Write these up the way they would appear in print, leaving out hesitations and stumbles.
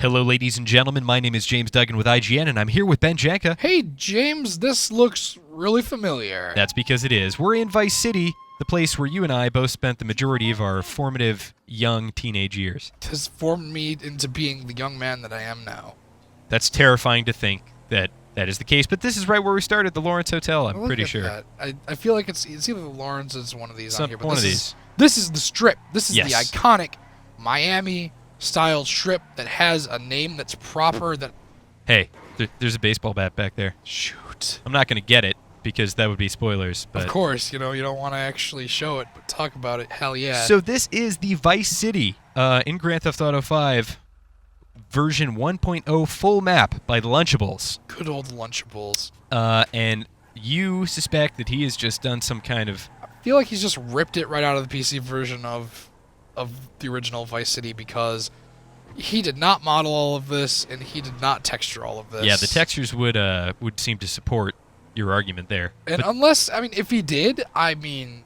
Hello, ladies and gentlemen. My name is James Duggan with IGN, and I'm here with Ben Janka. Hey, James, this looks really familiar. That's because it is. We're in Vice City, the place where you and I both spent the majority of our formative young teenage years. It has formed me into being the young man that I am now. That's terrifying to think that is the case, but this is right where we started, the Lawrence Hotel, I'm pretty sure. That. I feel like it's either the Lawrence is one of these on here, but one of these. This is the Strip. This is Yes. the iconic Miami-style Strip that has a name that's proper. That Hey, there's a baseball bat back there. Shoot. I'm not going to get it, because that would be spoilers. But Of course, you don't want to actually show it, but talk about it, hell yeah. So this is the Vice City in Grand Theft Auto 5 version 1.0 full map by the Lunchables. Good old Lunchables. And you suspect that he has just done some kind of... I feel like he's just ripped it right out of the PC version of the original Vice City, because he did not model all of this and he did not texture all of this. Yeah, the textures would seem to support your argument there. And if he did, I'm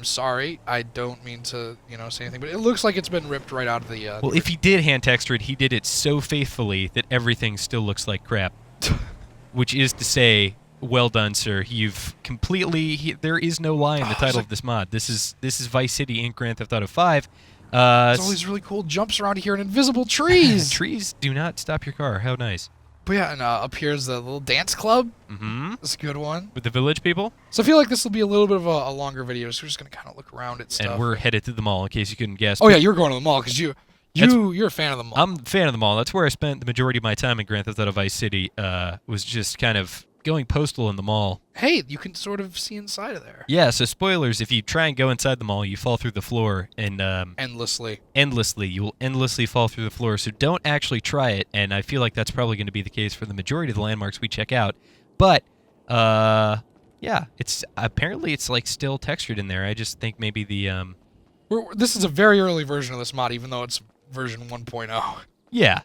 sorry. I don't mean to, say anything, but it looks like it's been ripped right out of the... Well, if he did hand texture it, he did it so faithfully that everything still looks like crap. Which is to say, well done, sir. You've completely... there is no lie in the title of this mod. This is Vice City in Grand Theft Auto 5. There's all these really cool jumps around here and invisible trees. Trees do not stop your car. How nice. But yeah, and up here's the little dance club. Mm-hmm. That's a good one. With the village people. So I feel like this will be a little bit of a longer video, so we're just going to kind of look around at stuff. And we're headed to the mall, in case you couldn't guess. Oh yeah, you're going to the mall, because you're a fan of the mall. I'm a fan of the mall. That's where I spent the majority of my time in Grand Theft Auto Vice City, was just kind of going postal in the mall. Hey, you can sort of see inside of there. Yeah, so spoilers, if you try and go inside the mall, you fall through the floor, and... endlessly. You will endlessly fall through the floor, so don't actually try it, and I feel like that's probably going to be the case for the majority of the landmarks we check out. But, yeah, apparently it's, like, still textured in there. I just think maybe the, This is a very early version of this mod, even though it's version 1.0. Yeah.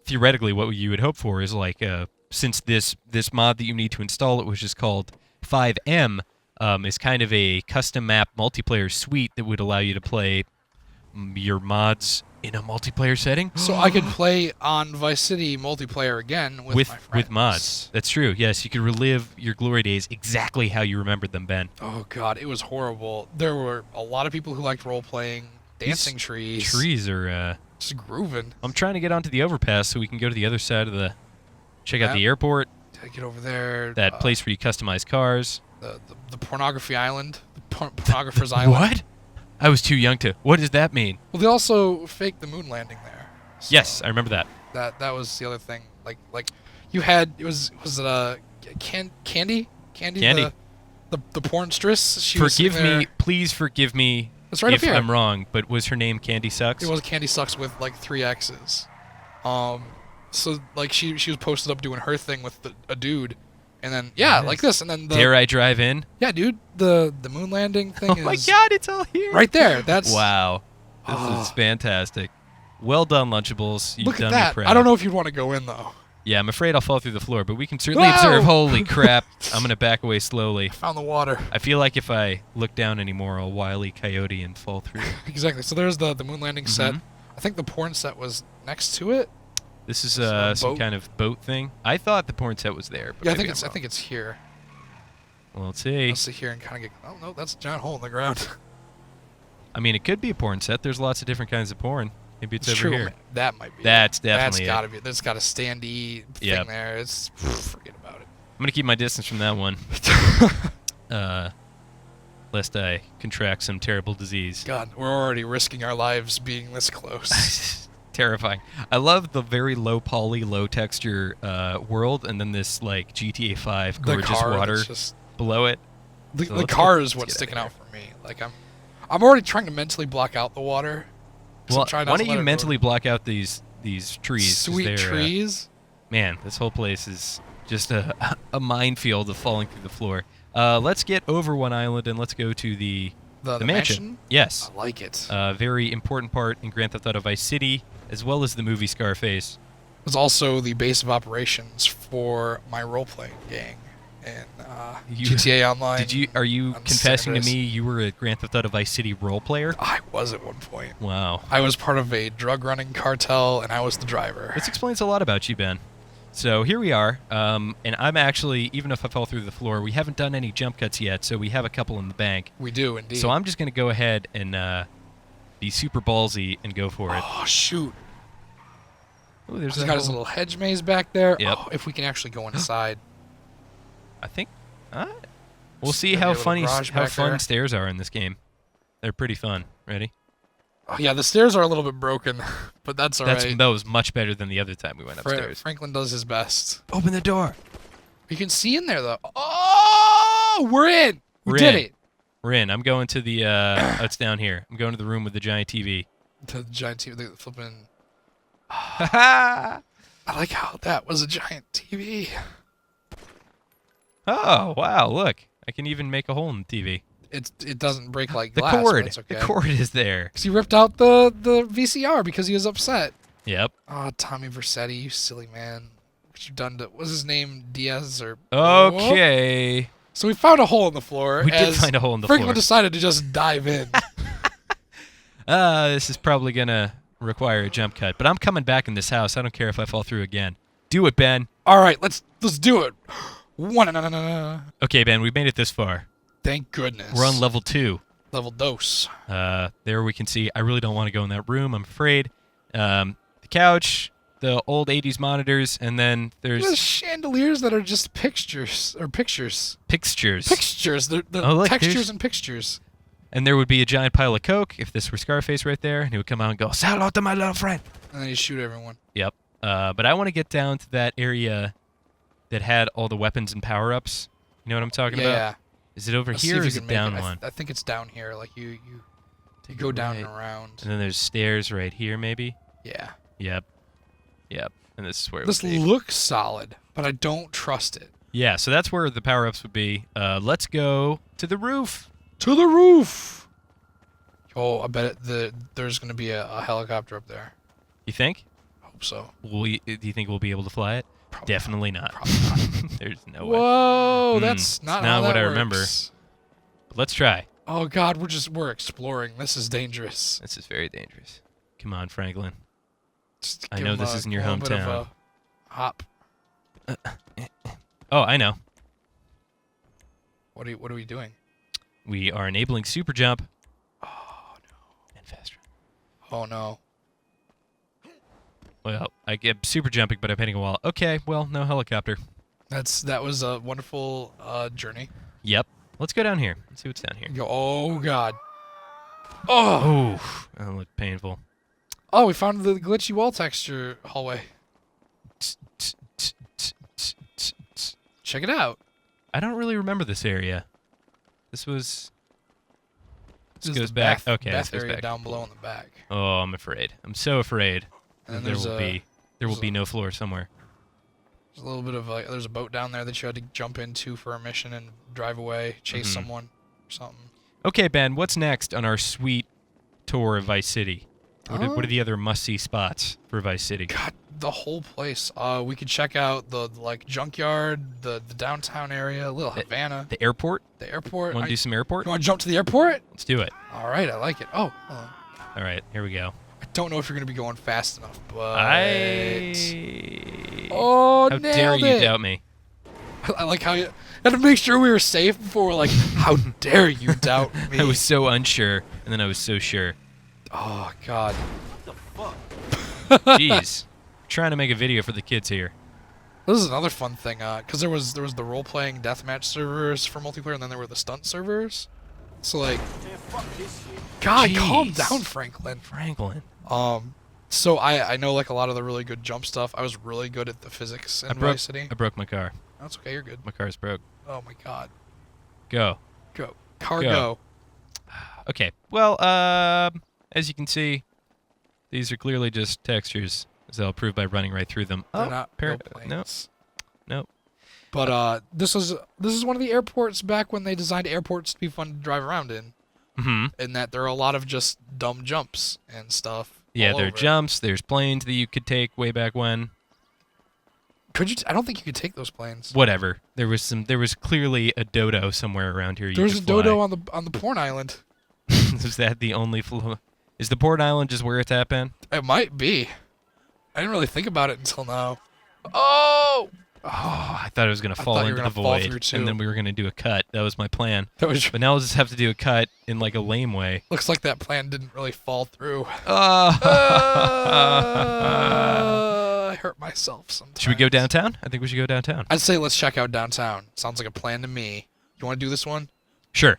Theoretically, what you would hope for is, like, since this mod that you need to install, it was just called 5M, is kind of a custom map multiplayer suite that would allow you to play your mods in a multiplayer setting. So I could play on Vice City multiplayer again with my friends. With mods. That's true. Yes, you could relive your glory days exactly how you remembered them, Ben. Oh god, it was horrible. There were a lot of people who liked role-playing, dancing trees. Trees are... just grooving. I'm trying to get onto the overpass so we can go to the other side of the... Check out the airport. Get over there. That place where you customize cars. The pornography island. The pornographer's island. What? I was too young to... What does that mean? Well, they also faked the moon landing there. So yes, I remember that. That was the other thing. Like you had... Was it Candy? Candy? The pornstress? Please forgive me it's right if up here. I'm wrong, but was her name Candy Sucks? It was Candy Sucks with, like, 3 X's. So, like, she was posted up doing her thing with a dude, and then, yeah, like this, and then Dare I drive in? Yeah, dude, the moon landing thing is... Oh my god, it's all here! Right there, that's... Wow. This is fantastic. Well done, Lunchables. You've Look done at that. me proud. I don't know if you'd want to go in, though. Yeah, I'm afraid I'll fall through the floor, but we can certainly observe. Holy crap. I'm going to back away slowly. I found the water. I feel like if I look down anymore, I'll Wile E. Coyote and fall through. Exactly. So there's the moon landing set. I think the porn set was next to it. This is some kind of boat thing. I thought the porn set was there. But yeah, I think it's here. Well, let's see. Let's sit here and kind of get... Oh, no, that's a giant hole in the ground. I mean, it could be a porn set. There's lots of different kinds of porn. Maybe it's over true. here. That might be That's definitely That's got to be... There's got a standee thing there. It's... Forget about it. I'm going to keep my distance from that one. Lest I contract some terrible disease. God, we're already risking our lives being this close. Terrifying. I love the very low poly, low texture world, and then this like GTA 5 gorgeous water below it. The car is what's sticking out for me. Like I'm already trying to mentally block out the water. Well, why don't you mentally block out these trees? Sweet trees. Man, this whole place is just a minefield of falling through the floor. Let's get over one island and let's go to the mansion. Yes. I like it. Very important part in Grand Theft Auto Vice City, as well as the movie Scarface. It was also the base of operations for my role-playing gang. in You- GTA Online. Are you on confessing to San me you were a Grand Theft Auto Vice City role player? I was at one point. Wow. I was part of a drug running cartel, and I was the driver. This explains a lot about you, Ben. So here we are, and I'm actually, even if I fall through the floor, we haven't done any jump cuts yet, so we have a couple in the bank. We do, indeed. So I'm just going to go ahead and be super ballsy and go for it. Oh, shoot. Ooh, there's He's that got his whole- little hedge maze back there. Yep. Oh, if we can actually go inside. I think. We'll see Maybe how a little garage back fun there. stairs are in this game. They're pretty fun. Ready? Oh, yeah, the stairs are a little bit broken, but that's all right. That was much better than the other time we went upstairs. Franklin does his best. Open the door. You can see in there, though. Oh, we're in. We did it. We're in. I'm going to the. It's down here. I'm going to the room with the giant TV. To the giant TV, the flipping. Ha I like how that was a giant TV. Oh wow! Look, I can even make a hole in the TV. It doesn't break like The glass. but cord. it's okay. The cord is there. Because he ripped out the VCR because he was upset. Yep. Oh, Tommy Vercetti, you silly man. What you done to... What's his name? Diaz or... Okay. So we found a hole in the floor. We did as find a hole in the Franklin floor. decided to just dive in. This is probably gonna require a jump cut, but I'm coming back in this house. I don't care if I fall through again. Do it, Ben. All right, let's do it. One. Okay, Ben, we made it this far. Thank goodness. We're on level 2. Level dose. There we can see. I really don't want to go in that room. I'm afraid. The couch, the old 80s monitors, and then there's There's chandeliers that are just pictures. pictures. Pictures. They're Oh, look, textures there's- and pictures. And there would be a giant pile of Coke if this were Scarface right there, and he would come out and go, "Say hello to my little friend." And then you shoot everyone. Yep. But I want to get down to that area that had all the weapons and power-ups. You know what I'm talking about? Yeah. Is it over Let's see here if or you is can it make down I one? I think it's down here. Like you Take go it down right. and around. And then there's stairs right here, maybe? Yeah. Yep. And this is where it This would be. looks solid, but I don't trust it. Yeah, so that's where the power-ups would be. Let's go to the roof. To the roof. Oh, I bet there's going to be a helicopter up there. You think? Hope so. Do you think we'll be able to fly it? Probably Definitely not. Probably not. There's no way. Whoa, Hmm, that's not it's how not what that I remember. works. But let's try. Oh God, we're exploring. This is dangerous. This is very dangerous. Come on, Franklin. Just I give know him this a isn't your little bit of hometown. a hop. Oh, I know. What are we doing? We are enabling super jump Oh no. and fast run. Oh no. Well, I get super jumping, but I'm hitting a wall. Okay, well, no helicopter. That was a wonderful journey. Yep. Let's go down here. Let's see what's down here. Go. Oh God. Oh. Oh, that looked painful. Oh, we found the glitchy wall texture hallway. Check it out. I don't really remember this area. This was... This is goes the back. bath- Okay, bath this goes area back. down below in the back. Oh, I'm afraid. I'm so afraid. And then there there's will a be no floor somewhere. there's a little bit of there's a boat down there that you had to jump into for a mission and drive away, chase Mhm. someone or something. Okay, Ben, what's next on our sweet tour of Vice City? What are the other must-see spots for Vice City? God, the whole place. We could check out the junkyard, the downtown area, Little Havana, The airport? the airport. Want to do some airport? You want to jump to the airport? Let's do it. All right, I like it. Oh, All right, here we go. I don't know if you're gonna be going fast enough, but How nailed dare you it. doubt me? I like how you had to make sure we were safe before we're like, how dare you doubt me? I was so unsure, and then I was so sure. Oh God. Jeez. Trying to make a video for the kids here. This is another fun thing, because there was the role-playing deathmatch servers for multiplayer, and then there were the stunt servers. So like, God, calm Jeez. down, Franklin. Franklin. So I know like a lot of the really good jump stuff. I was really good at the physics in Vice City. I broke my car. That's okay, you're good. My car's broke. Oh my God, Go. go cargo. Okay. Well, as you can see, these are clearly just textures, as I'll prove by running right through them. They're not no. airplanes. No. But this is one of the airports back when they designed airports to be fun to drive around in. Mm-hmm. In that there are a lot of just dumb jumps and stuff. Yeah, all there are over it. jumps. There's planes that you could take way back when. Could you? I don't think you could take those planes. Whatever. There was clearly a dodo somewhere around here. There was a dodo on the porn island. Is that the only? Is the porn island just where it's at, Ben? It might be. I didn't really think about it until now. Oh! Oh, I thought it was gonna fall into the void, and then we were gonna do a cut. That was my plan. But now we'll just have to do a cut in like a lame way. Looks like that plan didn't really fall through. I hurt myself sometimes. Should we go downtown? I think we should go downtown. I'd say let's check out downtown. Sounds like a plan to me. You want to do this one? Sure.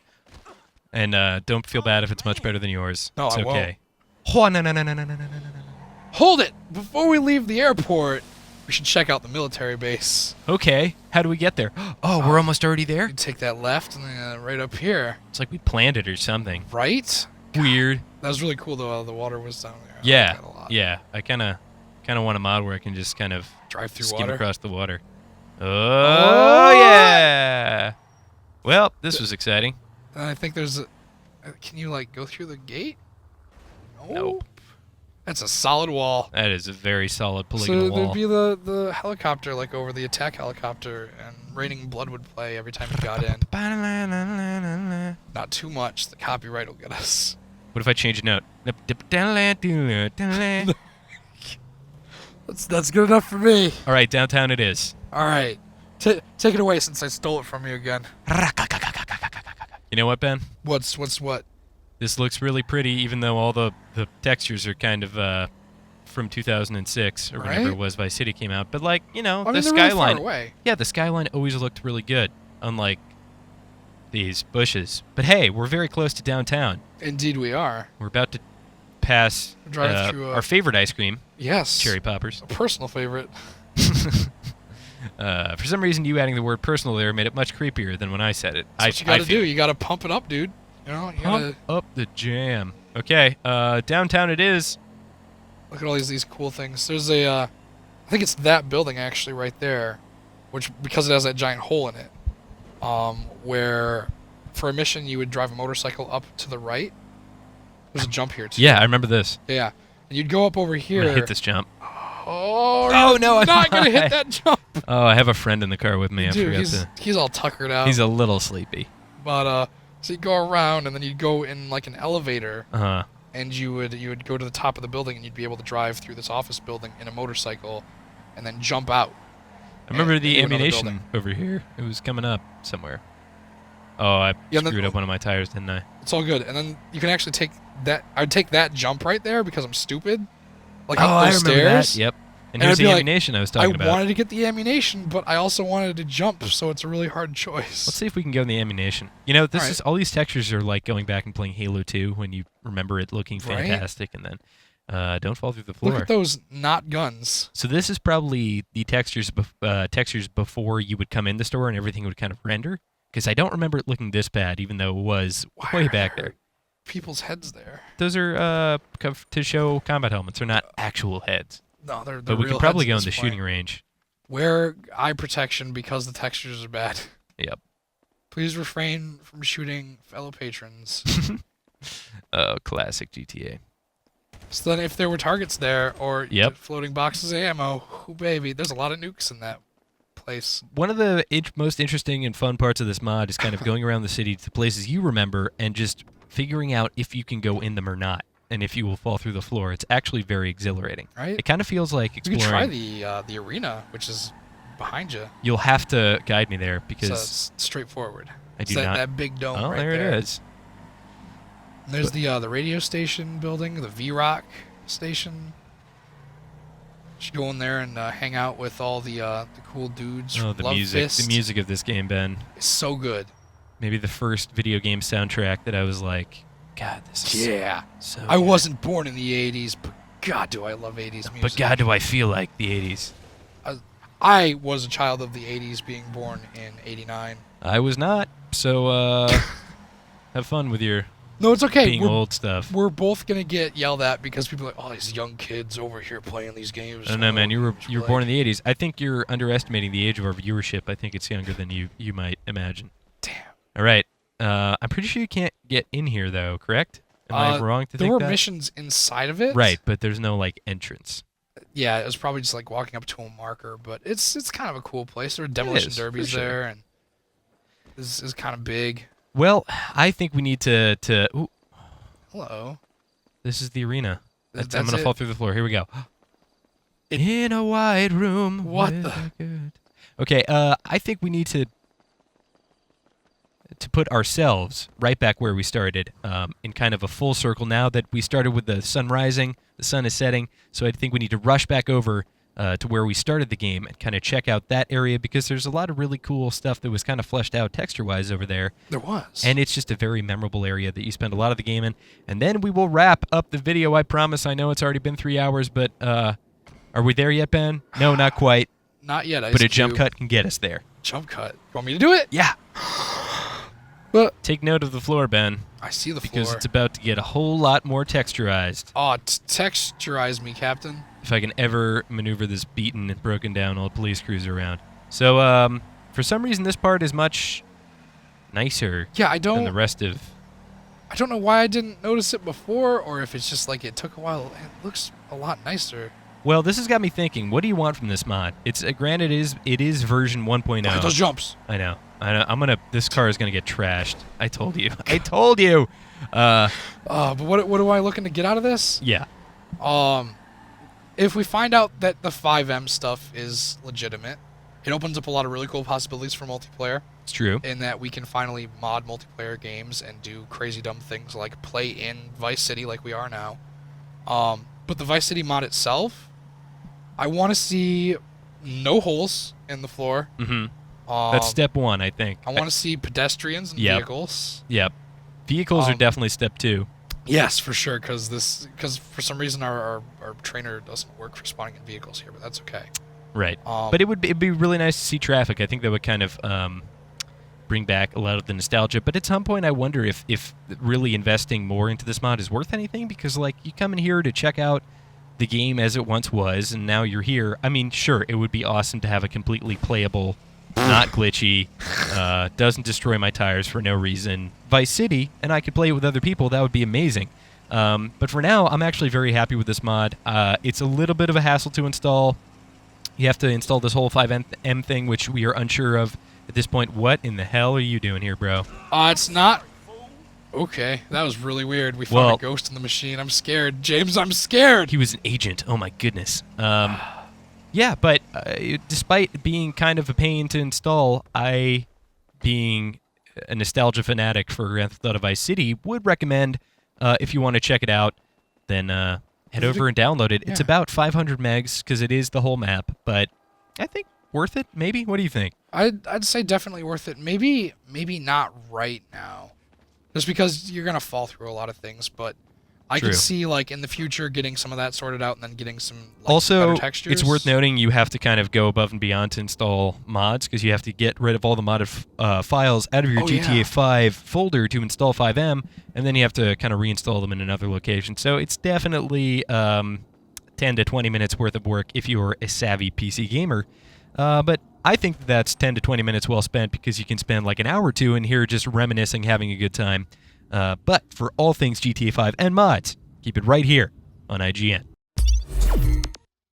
And don't feel bad if it's much better than yours. No, it's I okay. won't. No. Hold it! Before we leave the airport, we should check out the military base. Okay. How do we get there? Oh, we're almost already there? You take that left and then right up here. It's like we planned it or something. Right? Weird. That was really cool though. The water was down there. Yeah. I like that a lot. Yeah. I kind of want a mod where I can just kind of drive through skim water across the water. Oh yeah. Well, this was exciting. And I think there's a. Can you like go through the gate? Nope. That's a solid wall. That is a very solid polygonal So wall. there'd be the helicopter like over the attack helicopter, and Raining Blood would play every time you got in. Not too much. The copyright will get us. What if I change a note? That's good enough for me. All right, downtown it is. All right, take it away since I stole it from you again. You know what, Ben? What's what? This looks really pretty, even though all the textures are kind of from 2006 or whenever Right? it was Vice City came out. But like, you know, I mean, the they're really far skyline. away. Yeah, the skyline always looked really good, unlike these bushes. But hey, we're very close to downtown. Indeed, we are. We're about to pass Drive through our favorite ice cream, Yes. cherry poppers. A personal favorite. For some reason, you adding the word personal there made it much creepier than when I said it. That's what you gotta do. You gotta pump it up, dude. You know, you gotta Pump up the jam. Okay, downtown it is. look at all these cool things. There's a, I think it's that building actually right there, which because it has that giant hole in it, where for a mission you would drive a motorcycle up to the right. There's a jump here too. Yeah, I remember this. Yeah, and you'd go up over I'm here. gonna hit this jump. Oh, Oh, you're no, I'm not gonna hit not. that jump. Oh, I have a friend in the car with me. I Dude, forgot he's all tuckered out. He's a little sleepy. But so you go around and then you'd go in like an elevator, Uh-huh. and you would go to the top of the building and you'd be able to drive through this office building in a motorcycle, and then jump out. I remember and the do another ammunition building. over here. It was coming up somewhere. Oh, I Yeah, and then- screwed up one of my tires, didn't I? It's all good, and then you can actually take that. I'd take that jump right there because I'm stupid. Like Oh, up I those remember stairs. that. Yep. And And here's I'd the be like, ammunition I was I talking about. wanted to get the ammunition, but I also wanted to jump, so it's a really hard choice. Let's see if we can go in the ammunition. You know, this All right. is all these textures are like going back and playing Halo 2 when you remember it looking Right? fantastic, and then don't fall through the floor. Look at those not guns. So this is probably the textures before you would come in the store and everything would kind of render. Because I don't remember it looking this bad, even though it was way back there. People's heads there. Those are to show combat helmets. They're not actual heads. No, they're But we real could probably heads go at in the this shooting point. range. Wear eye protection because the textures are bad. Yep. Please refrain from shooting fellow patrons. Oh, classic GTA. So then if there were targets there or Yep. floating boxes of ammo, ooh, baby, there's a lot of nukes in that place. One of the most interesting and fun parts of this mod is kind of going around the city to places you remember and just figuring out if you can go in them or not, and if you will fall through the floor. It's actually very exhilarating. Right? It kind of feels like You exploring. could try the arena, which is behind you. You'll have to guide me there So because it's straightforward. I It's do not. that big dome Oh, right there there. it is. And there's the radio station building, the V-Rock station. Should go in there and hang out with all the cool dudes Oh, from the Love music! Fist. The music of this game, Ben. is so good. Maybe the first video game soundtrack that I was like, God, this is Yeah. so. I good." wasn't born in the 80s, but God, do I love 80s music. But God, do I feel like the '80s? I was a child of the 80s, being born in 89. I was not. So have fun with your No, it's okay. being old stuff. We're both going to get yelled at because people are like, oh, these young kids over here playing these games. I don't know, man. You were Like, born in the '80s. I think you're underestimating the age of our viewership. I think it's younger than you might imagine. Damn. All right. I'm pretty sure you can't get in here though. Correct? Am I wrong to There think were that? missions inside of it. Right, but there's no like entrance. Yeah, it was probably just like walking up to a marker, but it's kind of a cool place. There are demolition is, derbies for sure. there, and this is kind of big. Well, I think we need to. Ooh, Hello. this is the arena. I'm That's gonna it. fall through the floor. Here we go. It- In a white room. What with the- a good- Okay. I think we need to put ourselves right back where we started, in kind of a full circle. Now that we started with the sun rising, the sun is setting. So I think we need to rush back over to where we started the game and kind of check out that area because there's a lot of really cool stuff that was kind of fleshed out texture-wise over there. There was. And it's just a very memorable area that you spend a lot of the game in. And then we will wrap up the video, I promise. I know it's already been 3 hours, but are we there yet, Ben? No, not quite. Not yet. But a jump cut can get us there. Jump cut. You want me to do it? Yeah. But Take note of the floor, Ben, I see the because floor. it's about to get a whole lot more texturized. Oh, texturize me, Captain. If I can ever maneuver this beaten and broken down old police cruiser around. So, for some reason, this part is much nicer Yeah, I than the don't rest of... I don't know why I didn't notice it before, or if it's just like it took a while. It looks a lot nicer. Well, this has got me thinking, what do you want from this mod? It's granted it is version 1.0. Look at those jumps. I know. This car is gonna get trashed. I told you. I told you. But what am I looking to get out of this? Yeah. If we find out that the 5M stuff is legitimate, it opens up a lot of really cool possibilities for multiplayer. It's true. In that we can finally mod multiplayer games and do crazy dumb things like play in Vice City like we are now. But the Vice City mod itself, I want to see no holes in the floor. Mm-hmm. That's step one, I think. I want to see pedestrians and Yep. vehicles. Yep. Vehicles are definitely step two. Yes, for sure, because for some reason our trainer doesn't work for spawning in vehicles here, but that's okay. Right. But it'd be really nice to see traffic. I think that would kind of bring back a lot of the nostalgia. But at some point, I wonder if really investing more into this mod is worth anything, because like you come in here to check out the game as it once was, and now you're here. I mean, sure, it would be awesome to have a completely playable, not glitchy, doesn't destroy my tires for no reason Vice City, and I could play it with other people. That would be amazing. But for now, I'm actually very happy with this mod. It's a little bit of a hassle to install. You have to install this whole 5M thing, which we are unsure of at this point. What in the hell are you doing here, bro? It's not... Okay, that was really weird. We found a ghost in the machine. I'm scared. James, I'm scared! He was an agent. Oh, my goodness. Yeah, but despite being kind of a pain to install, I, being a nostalgia fanatic for Grand Theft Auto Vice City, would recommend, if you want to check it out, then head over and download it. It's about 500 megs, because it is the whole map, but I think worth it, maybe? What do you think? I'd say definitely worth it. Maybe not right now. Just because you're going to fall through a lot of things, but I could see, like, in the future getting some of that sorted out and then getting some also, better textures. It's worth noting you have to kind of go above and beyond to install mods, because you have to get rid of all the modded files out of your GTA 5 folder to install 5M, and then you have to kind of reinstall them in another location. So it's definitely 10 to 20 minutes worth of work if you're a savvy PC gamer. But I think that's 10 to 20 minutes well spent, because you can spend like an hour or two in here just reminiscing, having a good time. But for all things GTA 5 and mods, keep it right here on IGN.